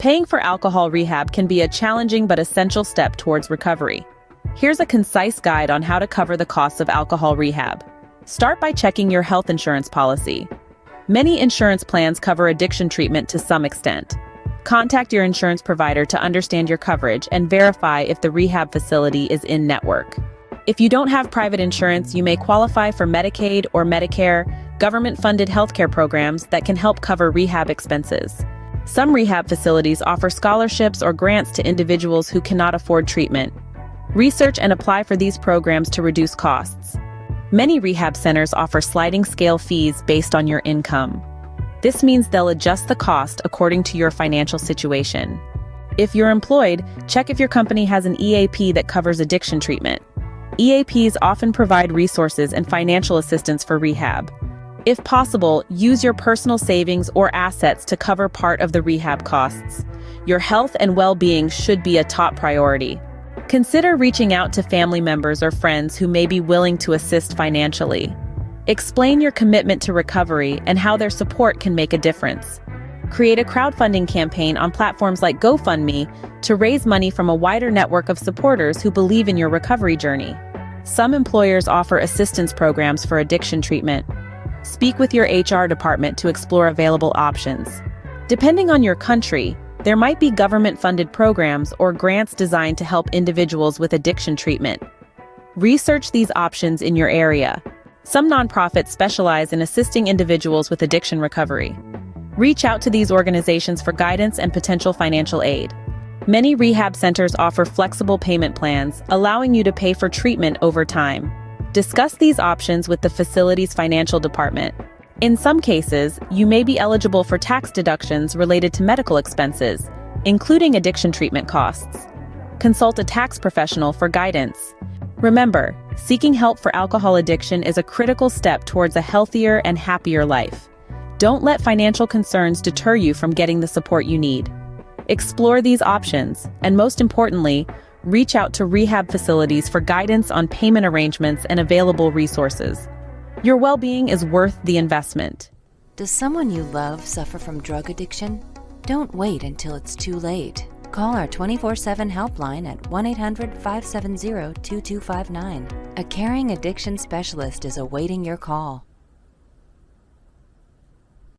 Paying for alcohol rehab can be a challenging but essential step towards recovery. Here's a concise guide on how to cover the costs of alcohol rehab. Start by checking your health insurance policy. Many insurance plans cover addiction treatment to some extent. Contact your insurance provider to understand your coverage and verify if the rehab facility is in-network. If you don't have private insurance, you may qualify for Medicaid or Medicare, government-funded healthcare programs that can help cover rehab expenses. Some rehab facilities offer scholarships or grants to individuals who cannot afford treatment. Research and apply for these programs to reduce costs. Many rehab centers offer sliding scale fees based on your income. This means they'll adjust the cost according to your financial situation. If you're employed, check if your company has an EAP that covers addiction treatment. EAPs often provide resources and financial assistance for rehab. If possible, use your personal savings or assets to cover part of the rehab costs. Your health and well-being should be a top priority. Consider reaching out to family members or friends who may be willing to assist financially. Explain your commitment to recovery and how their support can make a difference. Create a crowdfunding campaign on platforms like GoFundMe to raise money from a wider network of supporters who believe in your recovery journey. Some employers offer assistance programs for addiction treatment. Speak with your HR department to explore available options. Depending on your country, there might be government-funded programs or grants designed to help individuals with addiction treatment. Research these options in your area. Some nonprofits specialize in assisting individuals with addiction recovery. Reach out to these organizations for guidance and potential financial aid. Many rehab centers offer flexible payment plans, allowing you to pay for treatment over time. Discuss these options with the facility's financial department. In some cases, you may be eligible for tax deductions related to medical expenses, including addiction treatment costs. Consult a tax professional for guidance. Remember, seeking help for alcohol addiction is a critical step towards a healthier and happier life. Don't let financial concerns deter you from getting the support you need. Explore these options, and most importantly, reach out to rehab facilities for guidance on payment arrangements and available resources. Your well-being is worth the investment. Does someone you love suffer from drug addiction? Don't wait until it's too late. Call our 24/7 helpline at 1-800-570-2259. A caring addiction specialist is awaiting your call.